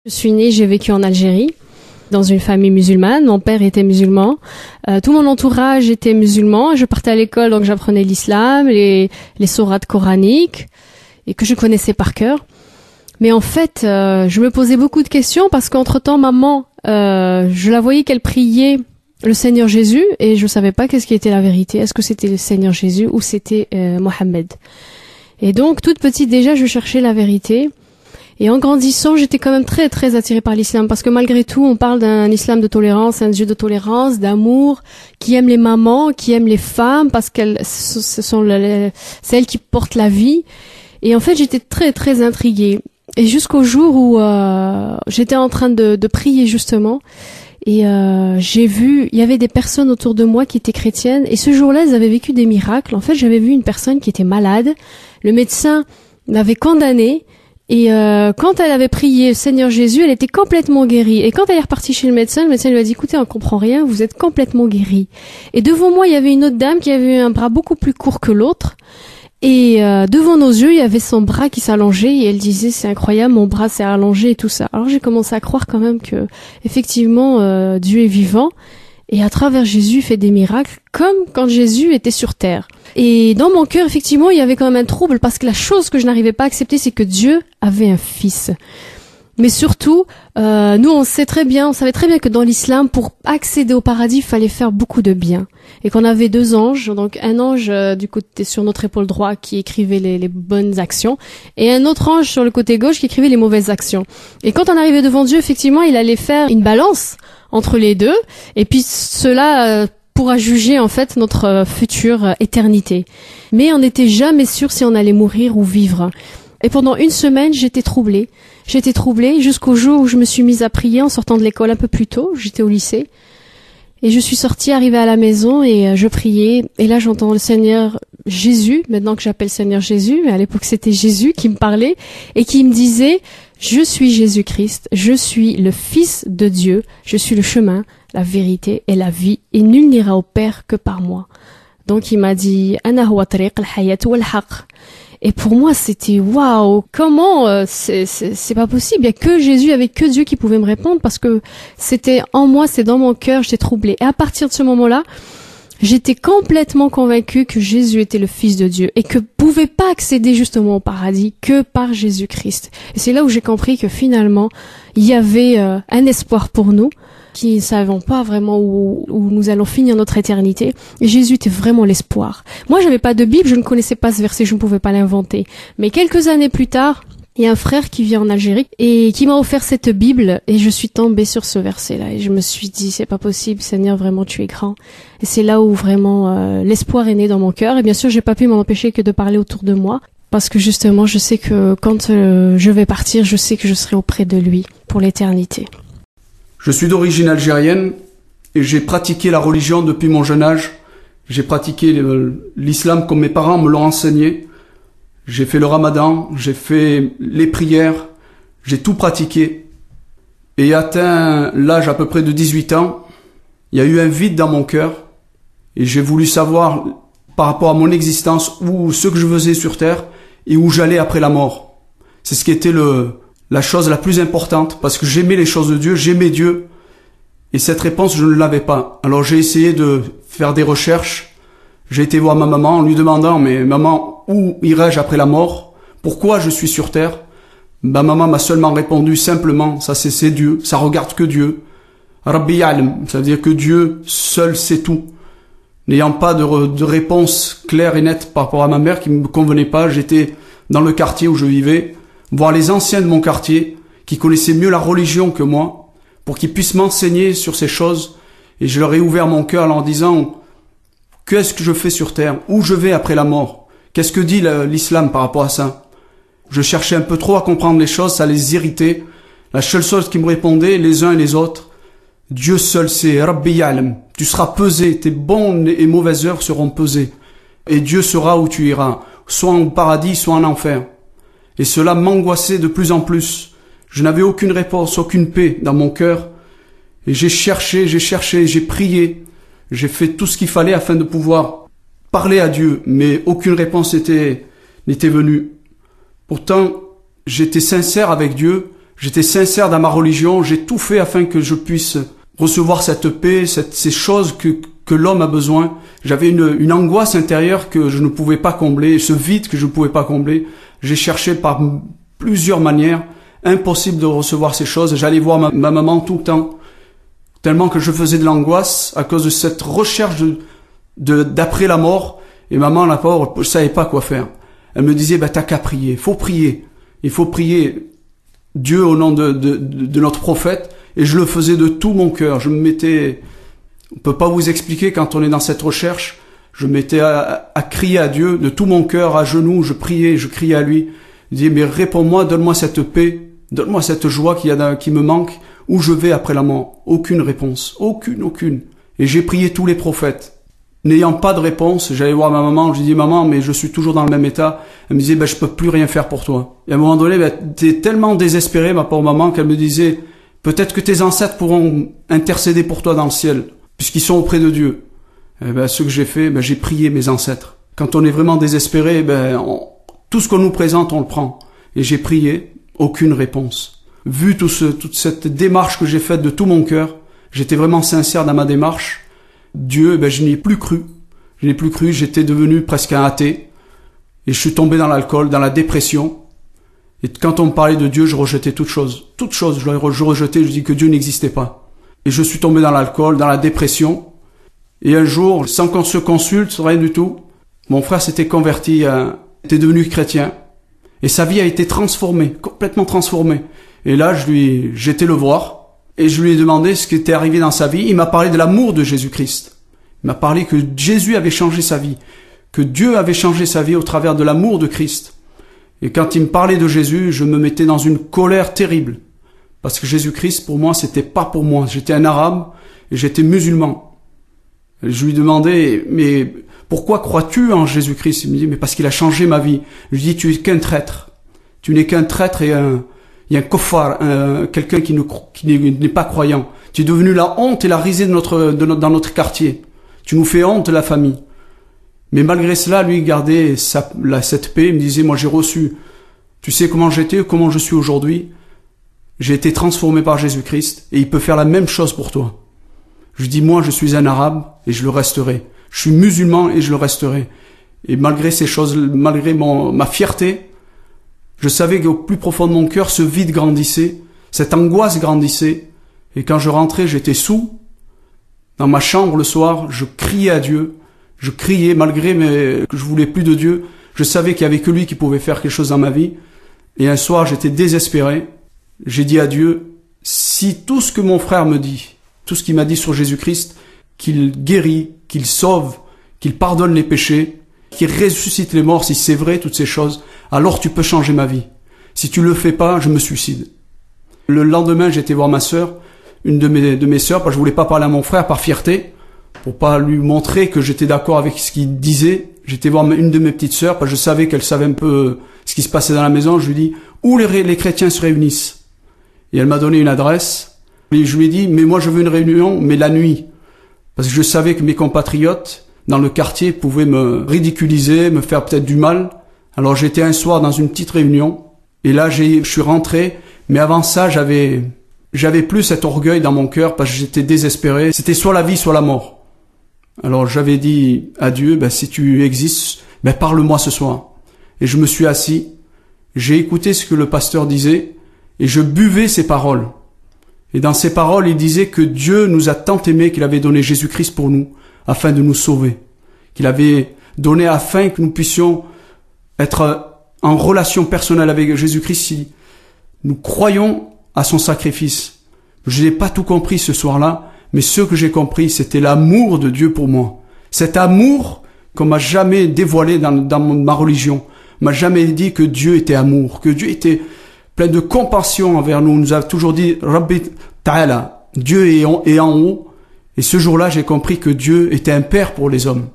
Je suis née, j'ai vécu en Algérie, dans une famille musulmane. Mon père était musulman. Tout mon entourage était musulman. Je partais à l'école, donc j'apprenais l'islam, les sourates coraniques, et que je connaissais par cœur. Mais en fait, je me posais beaucoup de questions parce qu'entre-temps, maman, je la voyais qu'elle priait le Seigneur Jésus et je savais pas qu'est-ce qui était la vérité. Est-ce que c'était le Seigneur Jésus ou c'était Mohammed? Et donc, toute petite déjà, je cherchais la vérité. Et en grandissant, j'étais quand même très très attirée par l'islam parce que malgré tout, on parle d'un islam de tolérance, un Dieu de tolérance, d'amour, qui aime les mamans, qui aime les femmes parce qu'elles ce sont celles qui portent la vie. Et en fait, j'étais très très intriguée. Et jusqu'au jour où j'étais en train de prier justement, et j'ai vu, il y avait des personnes autour de moi qui étaient chrétiennes, et ce jour-là, elles avaient vécu des miracles. En fait, j'avais vu une personne qui était malade, le médecin l'avait condamnée, et quand elle avait prié le Seigneur Jésus, elle était complètement guérie. Et quand elle est repartie chez le médecin lui a dit, écoutez, on comprend rien, vous êtes complètement guérie. Et devant moi, il y avait une autre dame qui avait un bras beaucoup plus court que l'autre. Et devant nos yeux, il y avait son bras qui s'allongeait et elle disait, c'est incroyable, mon bras s'est allongé et tout ça. Alors j'ai commencé à croire quand même que effectivement Dieu est vivant et à travers Jésus il fait des miracles comme quand Jésus était sur terre. Et dans mon cœur, effectivement, il y avait quand même un trouble parce que la chose que je n'arrivais pas à accepter, c'est que Dieu avait un fils. Mais surtout, nous on savait très bien que dans l'islam, pour accéder au paradis, il fallait faire beaucoup de bien. Et qu'on avait deux anges, donc un ange du côté sur notre épaule droite qui écrivait les bonnes actions, et un autre ange sur le côté gauche qui écrivait les mauvaises actions. Et quand on arrivait devant Dieu, effectivement, il allait faire une balance entre les deux, et puis cela pourra juger en fait notre future éternité. Mais on n'était jamais sûr si on allait mourir ou vivre. Et pendant une semaine, j'étais troublée jusqu'au jour où je me suis mise à prier en sortant de l'école un peu plus tôt. J'étais au lycée. Et je suis sortie, arrivée à la maison et je priais. Et là, j'entends le Seigneur Jésus, maintenant que j'appelle Seigneur Jésus, mais à l'époque c'était Jésus qui me parlait et qui me disait, je suis Jésus-Christ, je suis le Fils de Dieu, je suis le chemin, la vérité et la vie, et nul n'ira au Père que par moi. Donc il m'a dit, Ana huwa tariq al-hayat wal-haq. Et pour moi, c'était waouh, comment c'est pas possible, il y a que Jésus, il y avait que Dieu qui pouvait me répondre parce que c'était en moi, c'est dans mon cœur, j'étais troublée. Et à partir de ce moment-là, j'étais complètement convaincue que Jésus était le Fils de Dieu et que pouvait pas accéder justement au paradis que par Jésus-Christ. Et c'est là où j'ai compris que finalement, il y avait un espoir pour nous qui ne savons pas vraiment où nous allons finir notre éternité. Et Jésus était vraiment l'espoir. Moi, j'avais pas de Bible, je ne connaissais pas ce verset, je ne pouvais pas l'inventer. Mais quelques années plus tard, il y a un frère qui vit en Algérie et qui m'a offert cette Bible et je suis tombée sur ce verset-là et je me suis dit, c'est pas possible, Seigneur, vraiment tu es grand. Et c'est là où vraiment l'espoir est né dans mon cœur. Et bien sûr, j'ai pas pu m'en empêcher que de parler autour de moi parce que justement, je sais que quand je vais partir, je sais que je serai auprès de lui pour l'éternité. Je suis d'origine algérienne et j'ai pratiqué la religion depuis mon jeune âge. J'ai pratiqué l'islam comme mes parents me l'ont enseigné. J'ai fait le ramadan, j'ai fait les prières, j'ai tout pratiqué. Et atteint l'âge à peu près de 18 ans, il y a eu un vide dans mon cœur et j'ai voulu savoir par rapport à mon existence où ce que je faisais sur terre et où j'allais après la mort. C'est ce qui était la chose la plus importante parce que j'aimais les choses de Dieu, j'aimais Dieu et cette réponse je ne l'avais pas. Alors j'ai essayé de faire des recherches, j'ai été voir ma maman en lui demandant mais maman où irai-je après la mort? Pourquoi je suis sur terre? Ma maman m'a seulement répondu simplement, ça c'est Dieu, ça regarde que Dieu. Rabbi ya'lam, ça veut dire que Dieu seul sait tout. N'ayant pas de réponse claire et nette par rapport à ma mère qui me convenait pas, j'étais dans le quartier où je vivais, voir les anciens de mon quartier, qui connaissaient mieux la religion que moi, pour qu'ils puissent m'enseigner sur ces choses. Et je leur ai ouvert mon cœur en leur disant, qu'est-ce que je fais sur terre? Où je vais après la mort? Qu'est-ce que dit l'islam par rapport à ça? Je cherchais un peu trop à comprendre les choses, ça les irritait. La seule chose qui me répondait, les uns et les autres, Dieu seul sait, Rabbi ya'lam, tu seras pesé, tes bonnes et mauvaises œuvres seront pesées. Et Dieu saura où tu iras, soit au paradis, soit en enfer. Et cela m'angoissait de plus en plus. Je n'avais aucune réponse, aucune paix dans mon cœur. Et j'ai cherché, j'ai prié. J'ai fait tout ce qu'il fallait afin de pouvoir parler à Dieu, mais aucune réponse n'était venue. Pourtant, j'étais sincère avec Dieu, J'étais sincère dans ma religion, j'ai tout fait afin que je puisse recevoir cette paix, ces choses que l'homme a besoin. J'avais une angoisse intérieure que je ne pouvais pas combler, ce vide que je ne pouvais pas combler. J'ai cherché par plusieurs manières, impossible de recevoir ces choses. J'allais voir ma maman tout le temps, tellement que je faisais de l'angoisse à cause de cette recherche d'après la mort. Et maman, la pauvre, je savais pas quoi faire. Elle me disait, t'as qu'à prier, faut prier. Il faut prier Dieu au nom de notre prophète. Et je le faisais de tout mon cœur. Je me mettais, on peut pas vous expliquer quand on est dans cette recherche. Je me mettais à crier à Dieu de tout mon cœur, à genoux. Je priais, je criais à lui. Je disais, mais réponds-moi, donne-moi cette paix, donne-moi cette joie qui me manque. Où je vais après la mort? Aucune réponse. Aucune. Et j'ai prié tous les prophètes. N'ayant pas de réponse, j'allais voir ma maman, je lui dis, maman, mais je suis toujours dans le même état. Elle me disait, je peux plus rien faire pour toi. Et à un moment donné, t'es tellement désespérée, ma pauvre maman, qu'elle me disait, peut-être que tes ancêtres pourront intercéder pour toi dans le ciel, puisqu'ils sont auprès de Dieu. Et ce que j'ai fait, j'ai prié mes ancêtres. Quand on est vraiment désespéré, tout ce qu'on nous présente, on le prend. Et j'ai prié, aucune réponse. Vu toute cette démarche que j'ai faite de tout mon cœur, j'étais vraiment sincère dans ma démarche. Dieu, je n'y ai plus cru. Je n'ai plus cru, j'étais devenu presque un athée. Et je suis tombé dans l'alcool, dans la dépression. Et quand on me parlait de Dieu, je rejetais toute chose. Toute chose, je rejetais, je dis que Dieu n'existait pas. Et je suis tombé dans l'alcool, dans la dépression. Et un jour, sans qu'on se consulte, rien du tout, mon frère s'était converti, était devenu chrétien. Et sa vie a été transformée, complètement transformée. Et là, j'étais le voir. Et je lui ai demandé ce qui était arrivé dans sa vie. Il m'a parlé de l'amour de Jésus-Christ. Il m'a parlé que Jésus avait changé sa vie. Que Dieu avait changé sa vie au travers de l'amour de Christ. Et quand il me parlait de Jésus, je me mettais dans une colère terrible. Parce que Jésus-Christ, pour moi, c'était pas pour moi. J'étais un arabe et j'étais musulman. Et je lui demandais, mais pourquoi crois-tu en Jésus-Christ? Il me dit, mais parce qu'il a changé ma vie. Je lui dis, tu es qu'un traître. Tu n'es qu'un traître et un kofar, quelqu'un qui n'est pas croyant. Tu es devenu la honte et la risée dans notre quartier. Tu nous fais honte, la famille. Mais malgré cela, lui gardait cette paix. Il me disait, moi j'ai reçu, tu sais comment j'étais, comment je suis aujourd'hui. J'ai été transformé par Jésus-Christ et il peut faire la même chose pour toi. Je dis, moi je suis un arabe et je le resterai. Je suis musulman et je le resterai. Et malgré ces choses, malgré ma fierté, je savais qu'au plus profond de mon cœur, ce vide grandissait, cette angoisse grandissait. Et quand je rentrais, j'étais saoul. Dans ma chambre le soir, je criais à Dieu. Je criais malgré que je voulais plus de Dieu. Je savais qu'il y avait que lui qui pouvait faire quelque chose dans ma vie. Et un soir, j'étais désespéré. J'ai dit à Dieu, si tout ce que mon frère me dit, tout ce qu'il m'a dit sur Jésus-Christ, qu'il guérit, qu'il sauve, qu'il pardonne les péchés, qu'il ressuscite les morts, si c'est vrai, toutes ces choses, alors tu peux changer ma vie. Si tu le fais pas, je me suicide. Le lendemain, j'étais voir ma sœur, une de mes sœurs, parce que je voulais pas parler à mon frère par fierté, pour pas lui montrer que j'étais d'accord avec ce qu'il disait. J'étais voir une de mes petites sœurs, parce que je savais qu'elle savait un peu ce qui se passait dans la maison. Je lui dis, où les chrétiens se réunissent? Et elle m'a donné une adresse. Et je lui ai dit, mais moi je veux une réunion, mais la nuit. Parce que je savais que mes compatriotes, dans le quartier, pouvaient me ridiculiser, me faire peut-être du mal. Alors j'étais un soir dans une petite réunion, et là je suis rentré, mais avant ça j'avais plus cet orgueil dans mon cœur, parce que j'étais désespéré. C'était soit la vie, soit la mort. Alors j'avais dit à Dieu, si tu existes, parle-moi ce soir. Et je me suis assis, j'ai écouté ce que le pasteur disait, et je buvais ses paroles. Et dans ses paroles, il disait que Dieu nous a tant aimés qu'il avait donné Jésus-Christ pour nous, afin de nous sauver. Qu'il avait donné afin que nous puissions être en relation personnelle avec Jésus-Christ si nous croyons à son sacrifice. Je n'ai pas tout compris ce soir-là, mais ce que j'ai compris, c'était l'amour de Dieu pour moi. Cet amour qu'on m'a jamais dévoilé dans ma religion. On m'a jamais dit que Dieu était amour, que Dieu était plein de compassion envers nous. On nous a toujours dit, Rabbi Ta'ala, Dieu est en haut. Et ce jour-là, j'ai compris que Dieu était un père pour les hommes.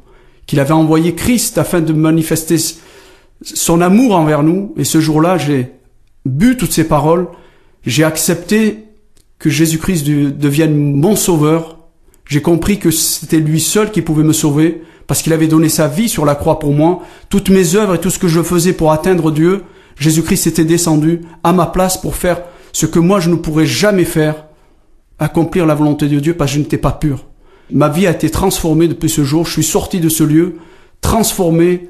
Qu'il avait envoyé Christ afin de manifester son amour envers nous. Et ce jour-là, j'ai bu toutes ces paroles. J'ai accepté que Jésus-Christ devienne mon sauveur. J'ai compris que c'était lui seul qui pouvait me sauver, parce qu'il avait donné sa vie sur la croix pour moi. Toutes mes œuvres et tout ce que je faisais pour atteindre Dieu, Jésus-Christ était descendu à ma place pour faire ce que moi je ne pourrais jamais faire, accomplir la volonté de Dieu parce que je n'étais pas pur. Ma vie a été transformée depuis ce jour, je suis sorti de ce lieu, transformé,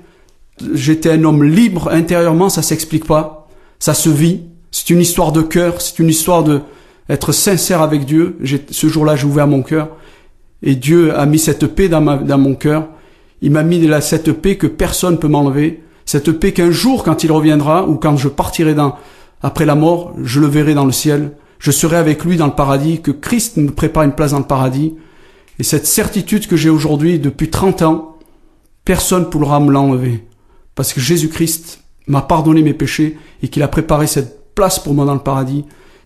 j'étais un homme libre intérieurement, ça s'explique pas, ça se vit, c'est une histoire de cœur, c'est une histoire de être sincère avec Dieu. Ce jour-là, j'ai ouvert mon cœur et Dieu a mis cette paix dans mon cœur. Il m'a mis cette paix que personne ne peut m'enlever, cette paix qu'un jour, quand il reviendra ou quand je partirai après la mort, je le verrai dans le ciel, je serai avec lui dans le paradis, que Christ me prépare une place dans le paradis. Et cette certitude que j'ai aujourd'hui depuis 30 ans, personne ne pourra me l'enlever. Parce que Jésus-Christ m'a pardonné mes péchés et qu'il a préparé cette place pour moi dans le paradis.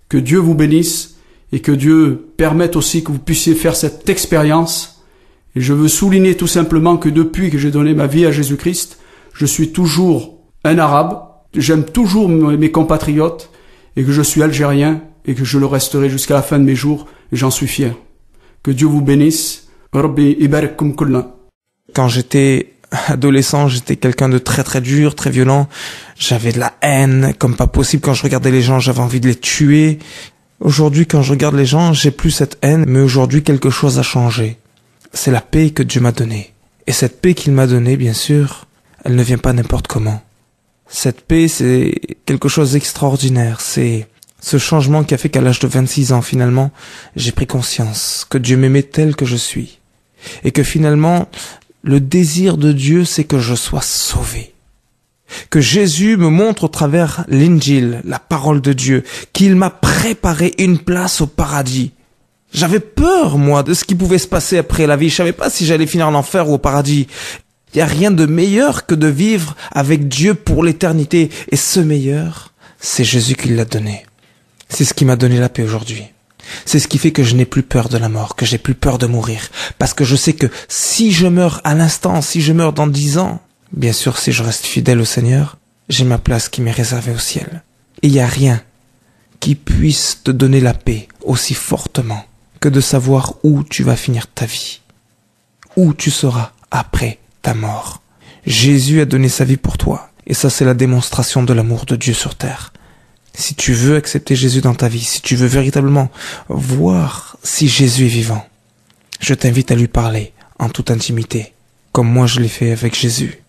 Que Dieu vous bénisse et que Dieu permette aussi que vous puissiez faire cette expérience. Et je veux souligner tout simplement que depuis que j'ai donné ma vie à Jésus-Christ, je suis toujours un arabe, j'aime toujours mes compatriotes et que je suis algérien et que je le resterai jusqu'à la fin de mes jours et j'en suis fier. Que Dieu vous bénisse. Rabbi ibarakkum kullan. Quand j'étais adolescent, j'étais quelqu'un de très très dur, très violent. J'avais de la haine, comme pas possible. Quand je regardais les gens, j'avais envie de les tuer. Aujourd'hui, quand je regarde les gens, j'ai plus cette haine, mais aujourd'hui, quelque chose a changé. C'est la paix que Dieu m'a donnée. Et cette paix qu'il m'a donnée, bien sûr, elle ne vient pas n'importe comment. Cette paix, c'est quelque chose d'extraordinaire. C'est ce changement qui a fait qu'à l'âge de 26 ans, finalement, j'ai pris conscience que Dieu m'aimait tel que je suis. Et que finalement, le désir de Dieu, c'est que je sois sauvé. Que Jésus me montre au travers l'Injil, la parole de Dieu, qu'il m'a préparé une place au paradis. J'avais peur, moi, de ce qui pouvait se passer après la vie. Je savais pas si j'allais finir en enfer ou au paradis. Il n'y a rien de meilleur que de vivre avec Dieu pour l'éternité. Et ce meilleur, c'est Jésus qui l'a donné. C'est ce qui m'a donné la paix aujourd'hui. C'est ce qui fait que je n'ai plus peur de la mort, que j'ai plus peur de mourir. Parce que je sais que si je meurs à l'instant, si je meurs dans 10 ans, bien sûr, si je reste fidèle au Seigneur, j'ai ma place qui m'est réservée au ciel. Et il n'y a rien qui puisse te donner la paix aussi fortement que de savoir où tu vas finir ta vie. Où tu seras après ta mort. Jésus a donné sa vie pour toi. Et ça, c'est la démonstration de l'amour de Dieu sur terre. Si tu veux accepter Jésus dans ta vie, si tu veux véritablement voir si Jésus est vivant, je t'invite à lui parler en toute intimité, comme moi je l'ai fait avec Jésus.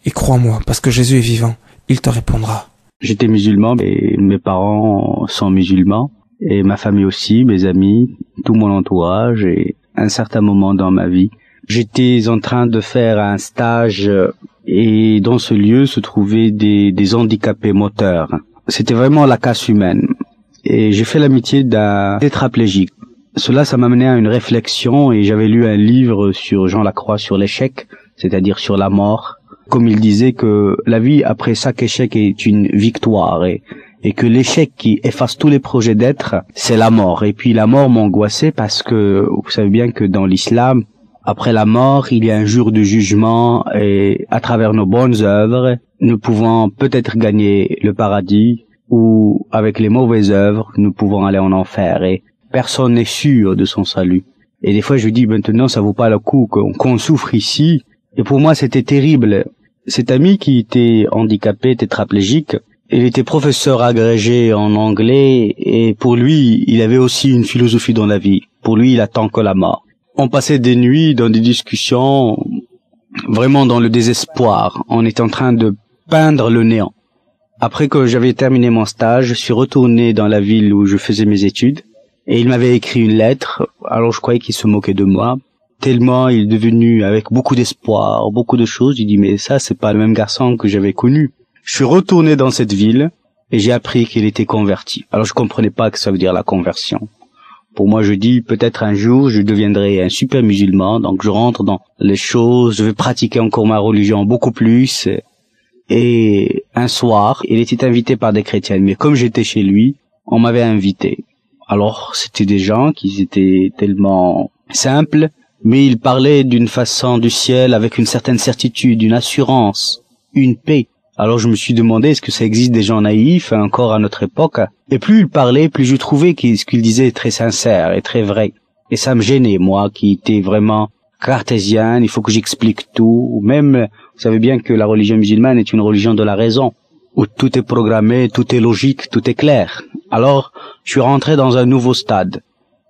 Et crois-moi, parce que Jésus est vivant, il te répondra. J'étais musulman et mes parents sont musulmans, et ma famille aussi, mes amis, tout mon entourage, et à un certain moment dans ma vie, j'étais en train de faire un stage et dans ce lieu se trouvaient des handicapés moteurs. C'était vraiment la casse humaine. Et j'ai fait l'amitié d'un tétraplégique. Cela, ça m'a mené à une réflexion et j'avais lu un livre sur Jean Lacroix sur l'échec, c'est-à-dire sur la mort. Comme il disait que la vie après chaque échec est une victoire et que l'échec qui efface tous les projets d'être, c'est la mort. Et puis la mort m'angoissait parce que vous savez bien que dans l'islam, après la mort, il y a un jour de jugement et à travers nos bonnes œuvres, nous pouvons peut-être gagner le paradis ou avec les mauvaises œuvres, nous pouvons aller en enfer et personne n'est sûr de son salut. Et des fois, je dis maintenant, ça vaut pas le coup qu'on souffre ici. Et pour moi, c'était terrible. Cet ami qui était handicapé, tétraplégique, il était professeur agrégé en anglais et pour lui, il avait aussi une philosophie dans la vie. Pour lui, il attend que la mort. On passait des nuits dans des discussions, vraiment dans le désespoir. On était en train de peindre le néant. Après que j'avais terminé mon stage, je suis retourné dans la ville où je faisais mes études. Et il m'avait écrit une lettre. Alors je croyais qu'il se moquait de moi. Tellement il est devenu avec beaucoup d'espoir, beaucoup de choses. Il dit, mais ça, c'est pas le même garçon que j'avais connu. Je suis retourné dans cette ville et j'ai appris qu'il était converti. Alors je comprenais pas ce que ça veut dire la conversion. Pour moi, je dis, peut-être un jour, je deviendrai un super musulman, donc je rentre dans les choses, je vais pratiquer encore ma religion beaucoup plus. Et un soir, il était invité par des chrétiens, mais comme j'étais chez lui, on m'avait invité. Alors, c'était des gens qui étaient tellement simples, mais ils parlaient d'une façon du ciel avec une certaine certitude, une assurance, une paix. Alors je me suis demandé, est-ce que ça existe des gens naïfs encore à notre époque? Et plus il parlait, plus je trouvais que ce qu'il disait est très sincère et très vrai. Et ça me gênait, moi, qui était vraiment cartésien, il faut que j'explique tout. Même, vous savez bien que la religion musulmane est une religion de la raison. où tout est programmé, tout est logique, tout est clair. Alors, je suis rentré dans un nouveau stade.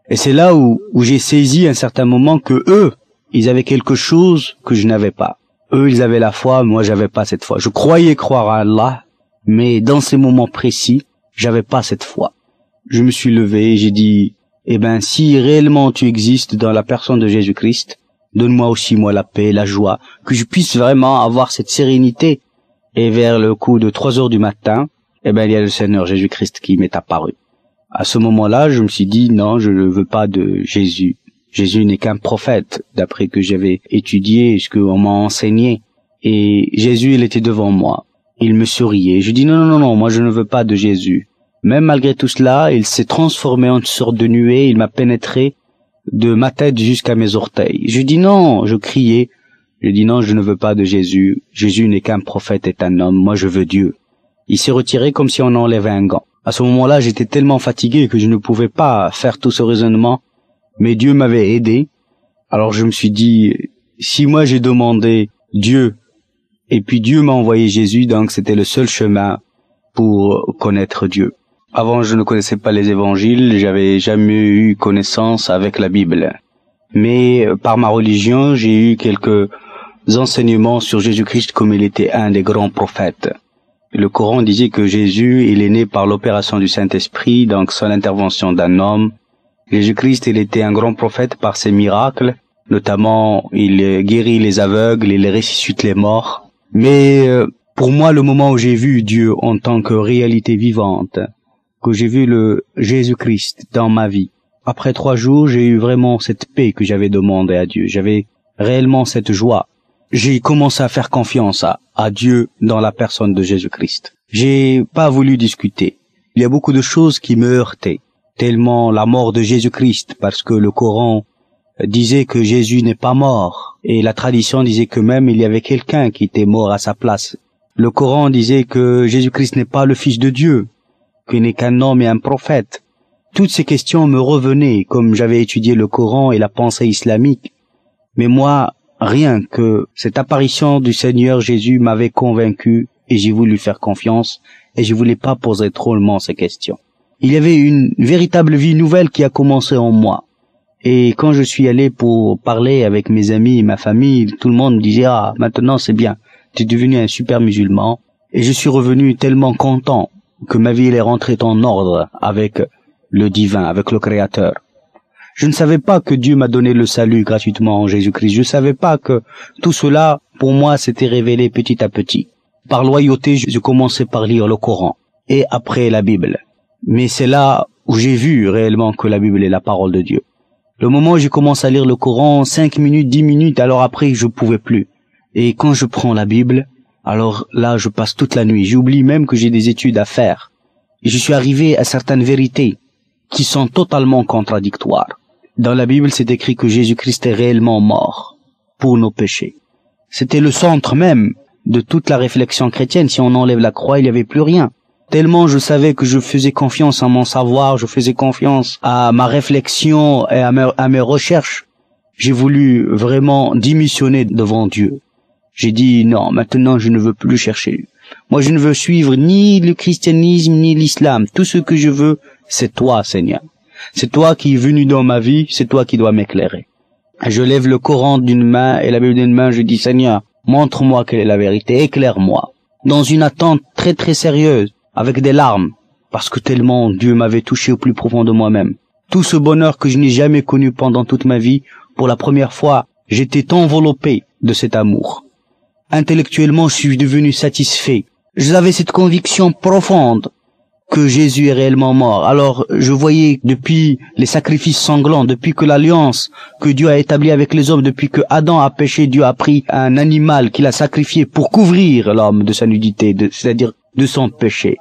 Et c'est là où j'ai saisi à un certain moment que eux, ils avaient quelque chose que je n'avais pas. Eux, ils avaient la foi, moi j'avais pas cette foi. Je croyais croire à Allah, mais dans ces moments précis, j'avais pas cette foi. Je me suis levé et j'ai dit, eh ben, si réellement tu existes dans la personne de Jésus-Christ, donne-moi aussi, moi, la paix, la joie, que je puisse vraiment avoir cette sérénité. Et vers le coup de 3 heures du matin, eh ben, il y a le Seigneur Jésus-Christ qui m'est apparu. À ce moment-là, je me suis dit, non, je ne veux pas de Jésus. Jésus n'est qu'un prophète, d'après que j'avais étudié, ce qu'on m'a enseigné. Et Jésus, il était devant moi. Il me souriait. Je dis, non, moi je ne veux pas de Jésus. Même malgré tout cela, il s'est transformé en une sorte de nuée, il m'a pénétré de ma tête jusqu'à mes orteils. Je dis non, je criais. Je dis non, je ne veux pas de Jésus. Jésus n'est qu'un prophète et un homme. Moi, je veux Dieu. Il s'est retiré comme si on enlevait un gant. À ce moment-là, j'étais tellement fatigué que je ne pouvais pas faire tout ce raisonnement. Mais Dieu m'avait aidé. Alors je me suis dit, si moi j'ai demandé Dieu, et puis Dieu m'a envoyé Jésus, donc c'était le seul chemin pour connaître Dieu. Avant, je ne connaissais pas les évangiles, j'avais jamais eu connaissance avec la Bible. Mais par ma religion, j'ai eu quelques enseignements sur Jésus-Christ comme il était un des grands prophètes. Le Coran disait que Jésus, il est né par l'opération du Saint-Esprit, donc sans l'intervention d'un homme. Jésus-Christ, il était un grand prophète par ses miracles, notamment il guérit les aveugles, il ressuscite les morts. Mais pour moi, le moment où j'ai vu Dieu en tant que réalité vivante, que j'ai vu le Jésus-Christ dans ma vie, après 3 jours, j'ai eu vraiment cette paix que j'avais demandé à Dieu. J'avais réellement cette joie. J'ai commencé à faire confiance à Dieu dans la personne de Jésus-Christ. J'ai pas voulu discuter. Il y a beaucoup de choses qui me heurtaient, tellement la mort de Jésus-Christ, parce que le Coran disait que Jésus n'est pas mort, et la tradition disait que même il y avait quelqu'un qui était mort à sa place. Le Coran disait que Jésus-Christ n'est pas le Fils de Dieu, qu'il n'est qu'un homme et un prophète. Toutes ces questions me revenaient, comme j'avais étudié le Coran et la pensée islamique. Mais moi, rien que cette apparition du Seigneur Jésus m'avait convaincu, et j'ai voulu faire confiance, et je voulais pas poser trop longuement ces questions. Il y avait une véritable vie nouvelle qui a commencé en moi. Et quand je suis allé pour parler avec mes amis et ma famille, tout le monde me disait « Ah, maintenant c'est bien, tu es devenu un super musulman. » Et je suis revenu tellement content que ma vie elle est rentrée en ordre avec le divin, avec le Créateur. Je ne savais pas que Dieu m'a donné le salut gratuitement en Jésus-Christ. Je ne savais pas que tout cela, pour moi, s'était révélé petit à petit. Par loyauté, je commençais par lire le Coran et après la Bible. Mais c'est là où j'ai vu réellement que la Bible est la parole de Dieu. Le moment où j'ai commencé à lire le Coran, 5 minutes, 10 minutes, alors après, je pouvais plus. Et quand je prends la Bible, alors là, je passe toute la nuit. J'oublie même que j'ai des études à faire. Et je suis arrivé à certaines vérités qui sont totalement contradictoires. Dans la Bible, c'est écrit que Jésus-Christ est réellement mort pour nos péchés. C'était le centre même de toute la réflexion chrétienne. Si on enlève la croix, il n'y avait plus rien. Tellement je savais que je faisais confiance à mon savoir, je faisais confiance à ma réflexion et à mes recherches. J'ai voulu vraiment démissionner devant Dieu. J'ai dit non, maintenant je ne veux plus chercher. Moi je ne veux suivre ni le christianisme ni l'islam. Tout ce que je veux, c'est toi, Seigneur. C'est toi qui es venu dans ma vie, c'est toi qui dois m'éclairer. Je lève le Coran d'une main et la Bible d'une main, je dis Seigneur, montre-moi quelle est la vérité, éclaire-moi. Dans une attente très très sérieuse, avec des larmes, parce que tellement Dieu m'avait touché au plus profond de moi-même. Tout ce bonheur que je n'ai jamais connu pendant toute ma vie, pour la première fois, j'étais enveloppé de cet amour. Intellectuellement, je suis devenu satisfait. J'avais cette conviction profonde que Jésus est réellement mort. Alors, je voyais depuis les sacrifices sanglants, depuis que l'alliance que Dieu a établie avec les hommes, depuis que Adam a péché, Dieu a pris un animal qu'il a sacrifié pour couvrir l'homme de sa nudité, c'est-à-dire de son péché.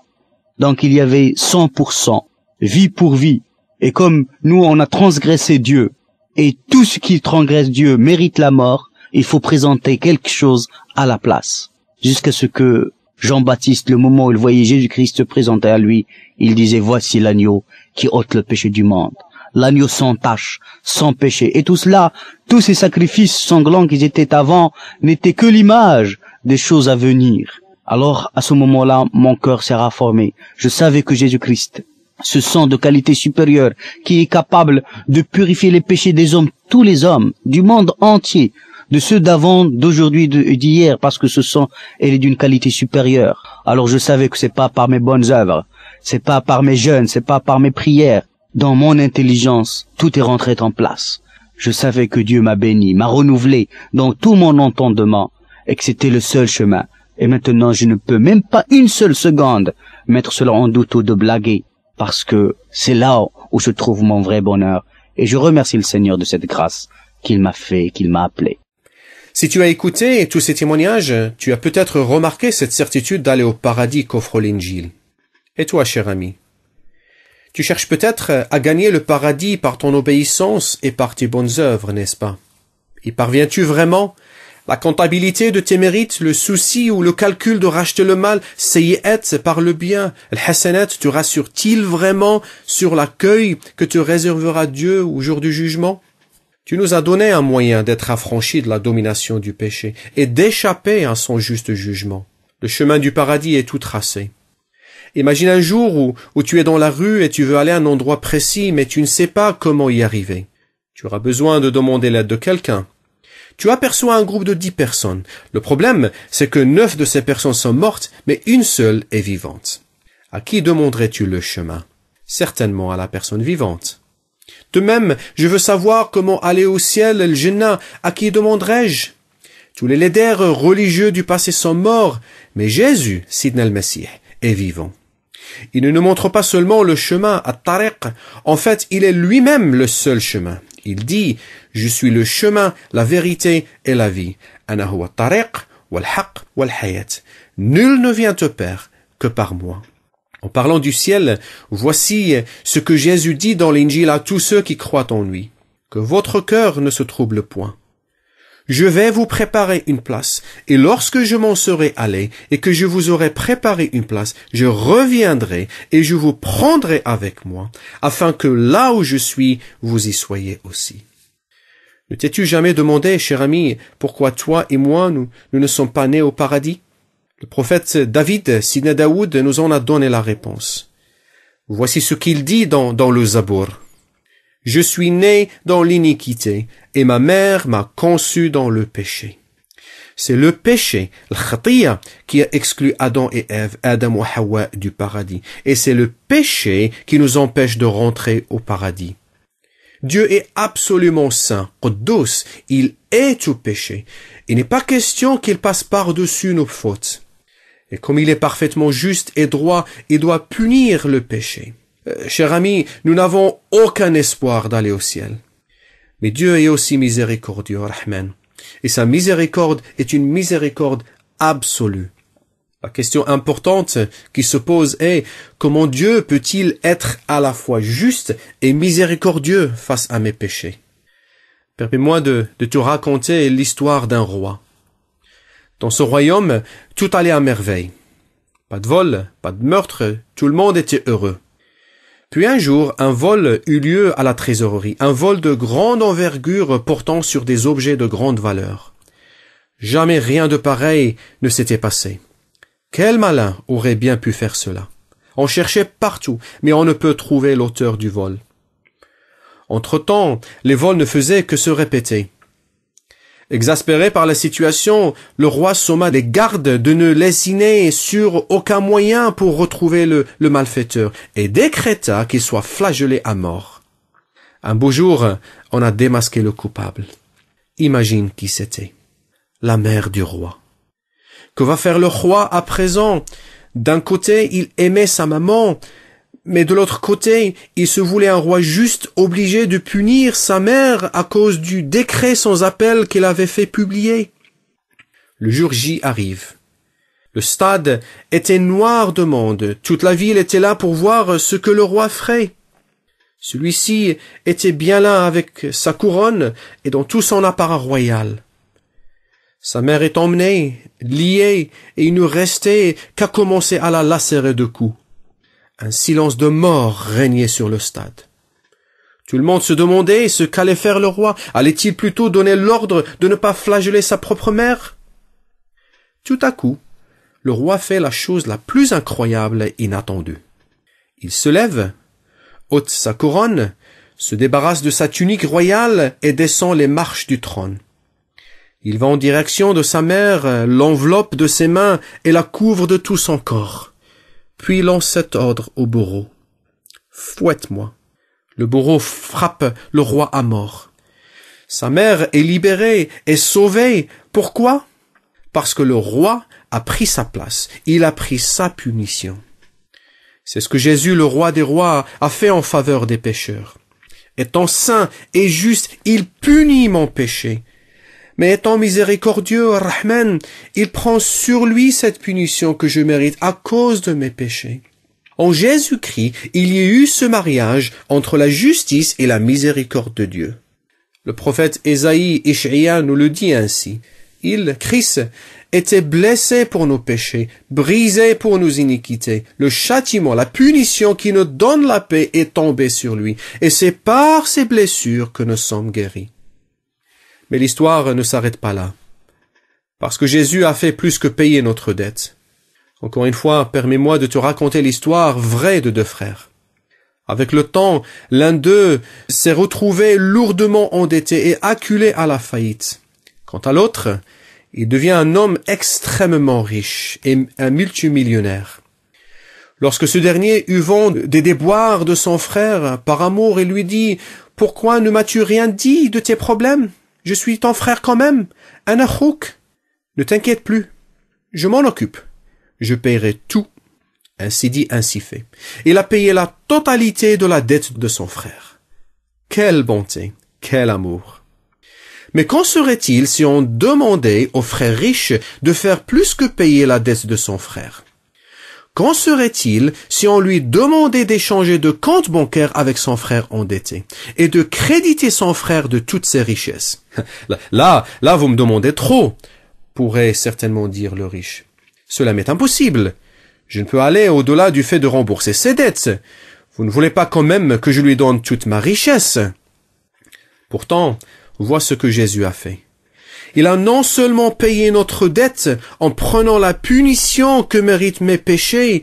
Donc il y avait 100%, vie pour vie. Et comme nous, on a transgressé Dieu, et tout ce qui transgresse Dieu mérite la mort, il faut présenter quelque chose à la place. Jusqu'à ce que Jean-Baptiste, le moment où il voyait Jésus-Christ se présenter à lui, il disait « Voici l'agneau qui ôte le péché du monde. L'agneau sans tache, sans péché. » Et tout cela, tous ces sacrifices sanglants qui étaient avant, n'étaient que l'image des choses à venir. Alors, à ce moment-là, mon cœur s'est rasformé. Je savais que Jésus-Christ, ce sang de qualité supérieure, qui est capable de purifier les péchés des hommes, tous les hommes, du monde entier, de ceux d'avant, d'aujourd'hui et d'hier, parce que ce sang, il est d'une qualité supérieure. Alors je savais que c'est pas par mes bonnes œuvres, c'est pas par mes jeûnes, c'est pas par mes prières. Dans mon intelligence, tout est rentré en place. Je savais que Dieu m'a béni, m'a renouvelé dans tout mon entendement, et que c'était le seul chemin. Et maintenant, je ne peux même pas une seule seconde mettre cela en doute ou de blaguer, parce que c'est là où se trouve mon vrai bonheur. Et je remercie le Seigneur de cette grâce qu'il m'a fait, qu'il m'a appelé. Si tu as écouté tous ces témoignages, tu as peut-être remarqué cette certitude d'aller au paradis qu'offre l'Injil. Et toi, cher ami? Tu cherches peut-être à gagner le paradis par ton obéissance et par tes bonnes œuvres, n'est-ce pas? Y parviens-tu vraiment? La comptabilité de tes mérites, le souci ou le calcul de racheter le mal, sayyi'at par le bien, al-hasanat, te rassure-t-il vraiment sur l'accueil que te réservera Dieu au jour du jugement? Tu nous as donné un moyen d'être affranchis de la domination du péché et d'échapper à son juste jugement. Le chemin du paradis est tout tracé. Imagine un jour où tu es dans la rue et tu veux aller à un endroit précis, mais tu ne sais pas comment y arriver. Tu auras besoin de demander l'aide de quelqu'un. Tu aperçois un groupe de 10 personnes. Le problème, c'est que 9 de ces personnes sont mortes, mais une seule est vivante. À qui demanderais-tu le chemin? Certainement à la personne vivante. De même, je veux savoir comment aller au ciel, le Jannah. À qui demanderais-je? Tous les leaders religieux du passé sont morts, mais Jésus, Sidna al-Messie, est vivant. Il ne nous montre pas seulement le chemin, at-tariq. En fait, il est lui-même le seul chemin. Il dit, je suis le chemin, la vérité et la vie. Ana huwa at-tariq, wal-haq, wal-hayat. Nul ne vient au Père que par moi. En parlant du ciel, voici ce que Jésus dit dans l'Injil à tous ceux qui croient en lui. Que votre cœur ne se trouble point. Je vais vous préparer une place, et lorsque je m'en serai allé, et que je vous aurai préparé une place, je reviendrai, et je vous prendrai avec moi, afin que là où je suis, vous y soyez aussi. Ne t'es-tu jamais demandé, cher ami, pourquoi toi et moi, nous ne sommes pas nés au paradis? Le prophète David, Sidna Daoud, nous en a donné la réponse. Voici ce qu'il dit dans le Zabour. Je suis né dans l'iniquité, et ma mère m'a conçu dans le péché. C'est le péché, le khatiya, qui a exclu Adam et Ève, Adam et Hawa du paradis. Et c'est le péché qui nous empêche de rentrer au paradis. Dieu est absolument saint, Quddus, il est tout péché. Il n'est pas question qu'il passe par-dessus nos fautes. Et comme il est parfaitement juste et droit, il doit punir le péché. Cher ami, nous n'avons aucun espoir d'aller au ciel. Mais Dieu est aussi miséricordieux, Rahman. Et sa miséricorde est une miséricorde absolue. La question importante qui se pose est, comment Dieu peut-il être à la fois juste et miséricordieux face à mes péchés? Permets-moi de te raconter l'histoire d'un roi. Dans ce royaume, tout allait à merveille. Pas de vol, pas de meurtre, tout le monde était heureux. Puis un jour, un vol eut lieu à la trésorerie, un vol de grande envergure portant sur des objets de grande valeur. Jamais rien de pareil ne s'était passé. Quel malin aurait bien pu faire cela? On cherchait partout, mais on ne peut trouver l'auteur du vol. Entre-temps, les vols ne faisaient que se répéter. Exaspéré par la situation, le roi somma les gardes de ne lésiner sur aucun moyen pour retrouver le malfaiteur et décréta qu'il soit flagellé à mort. Un beau jour, on a démasqué le coupable. Imagine qui c'était. La mère du roi. Que va faire le roi à présent? D'un côté, il aimait sa maman, mais de l'autre côté, il se voulait un roi juste obligé de punir sa mère à cause du décret sans appel qu'il avait fait publier. Le jour J arrive. Le stade était noir de monde. Toute la ville était là pour voir ce que le roi ferait. Celui-ci était bien là avec sa couronne et dans tout son apparat royal. Sa mère est emmenée, liée, et il ne restait qu'à commencer à la lacérer de coups. Un silence de mort régnait sur le stade. Tout le monde se demandait ce qu'allait faire le roi. Allait-il plutôt donner l'ordre de ne pas flageller sa propre mère? Tout à coup, le roi fait la chose la plus incroyable et inattendue. Il se lève, ôte sa couronne, se débarrasse de sa tunique royale et descend les marches du trône. Il va en direction de sa mère, l'enveloppe de ses mains et la couvre de tout son corps. Puis lance cet ordre au bourreau. « Fouette-moi ». Le bourreau frappe le roi à mort. Sa mère est libérée et sauvée. Pourquoi? Parce que le roi a pris sa place. Il a pris sa punition. C'est ce que Jésus, le roi des rois, a fait en faveur des pécheurs. Étant saint et juste, il punit mon péché. Mais étant miséricordieux, Rahman, il prend sur lui cette punition que je mérite à cause de mes péchés. En Jésus-Christ, il y a eu ce mariage entre la justice et la miséricorde de Dieu. Le prophète Isaïe nous le dit ainsi. Il, Christ, était blessé pour nos péchés, brisé pour nos iniquités. Le châtiment, la punition qui nous donne la paix est tombée sur lui. Et c'est par ses blessures que nous sommes guéris. Mais l'histoire ne s'arrête pas là. Parce que Jésus a fait plus que payer notre dette. Encore une fois, permets-moi de te raconter l'histoire vraie de deux frères. Avec le temps, l'un d'eux s'est retrouvé lourdement endetté et acculé à la faillite. Quant à l'autre, il devient un homme extrêmement riche et un multimillionnaire. Lorsque ce dernier eut vent des déboires de son frère, par amour, il lui dit « Pourquoi ne m'as-tu rien dit de tes problèmes ? Je suis ton frère quand même, un akhouk. Ne t'inquiète plus, je m'en occupe. Je paierai tout. » Ainsi dit, ainsi fait. Il a payé la totalité de la dette de son frère. Quelle bonté, quel amour. Mais qu'en serait-il si on demandait au frère riche de faire plus que payer la dette de son frère? Qu'en serait-il si on lui demandait d'échanger de compte bancaire avec son frère endetté et de créditer son frère de toutes ses richesses? Là, vous me demandez trop, pourrait certainement dire le riche. Cela m'est impossible. Je ne peux aller au-delà du fait de rembourser ses dettes. Vous ne voulez pas quand même que je lui donne toute ma richesse? Pourtant, vois ce que Jésus a fait. Il a non seulement payé notre dette en prenant la punition que méritent mes péchés,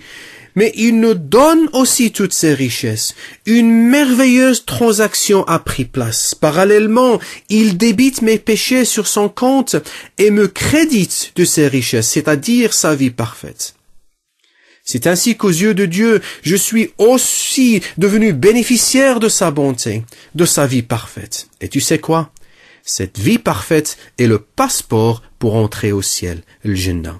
mais il nous donne aussi toutes ses richesses. Une merveilleuse transaction a pris place. Parallèlement, il débite mes péchés sur son compte et me crédite de ses richesses, c'est-à-dire sa vie parfaite. C'est ainsi qu'aux yeux de Dieu, je suis aussi devenu bénéficiaire de sa bonté, de sa vie parfaite. Et tu sais quoi? Cette vie parfaite est le passeport pour entrer au ciel, le Jannah.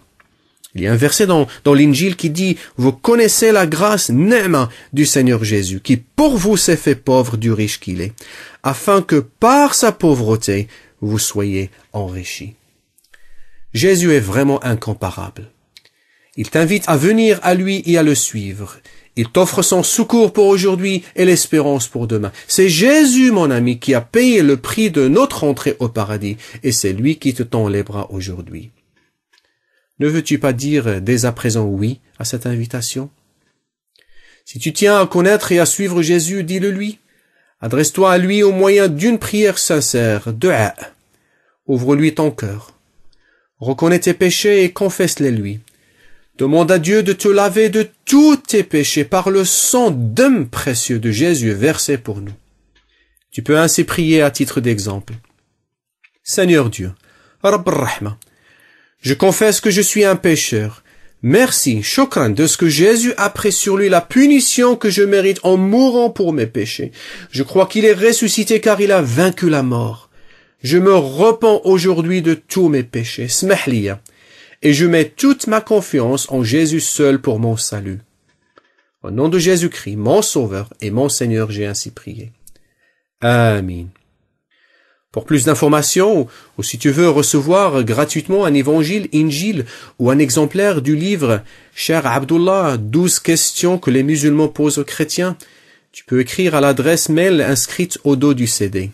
Il y a un verset dans l'Injil qui dit « Vous connaissez la grâce ni'ma du Seigneur Jésus, qui pour vous s'est fait pauvre du riche qu'il est, afin que par sa pauvreté, vous soyez enrichis. » Jésus est vraiment incomparable. Il t'invite à venir à lui et à le suivre. Il t'offre son secours pour aujourd'hui et l'espérance pour demain. C'est Jésus, mon ami, qui a payé le prix de notre entrée au paradis, et c'est lui qui te tend les bras aujourd'hui. Ne veux-tu pas dire dès à présent oui à cette invitation? Si tu tiens à connaître et à suivre Jésus, dis-le lui. Adresse-toi à lui au moyen d'une prière sincère, du'a. Ouvre-lui ton cœur. Reconnais tes péchés et confesse-les lui. Demande à Dieu de te laver de tous tes péchés par le sang d'homme précieux de Jésus versé pour nous. Tu peux ainsi prier à titre d'exemple. Seigneur Dieu, Rabb ar-Rahma, je confesse que je suis un pécheur. Merci, shukran, de ce que Jésus a pris sur lui la punition que je mérite en mourant pour mes péchés. Je crois qu'il est ressuscité car il a vaincu la mort. Je me repens aujourd'hui de tous mes péchés. Smahliya. Et je mets toute ma confiance en Jésus seul pour mon salut. Au nom de Jésus-Christ, mon Sauveur et mon Seigneur, j'ai ainsi prié. Amen. Pour plus d'informations, ou si tu veux recevoir gratuitement un évangile, Injil, ou un exemplaire du livre Cher Abdullah, 12 questions que les musulmans posent aux chrétiens, tu peux écrire à l'adresse mail inscrite au dos du CD.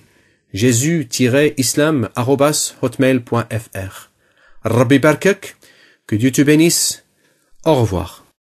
jésus-islam@hotmail.fr. Rabbi Barkak, que Dieu te bénisse. Au revoir.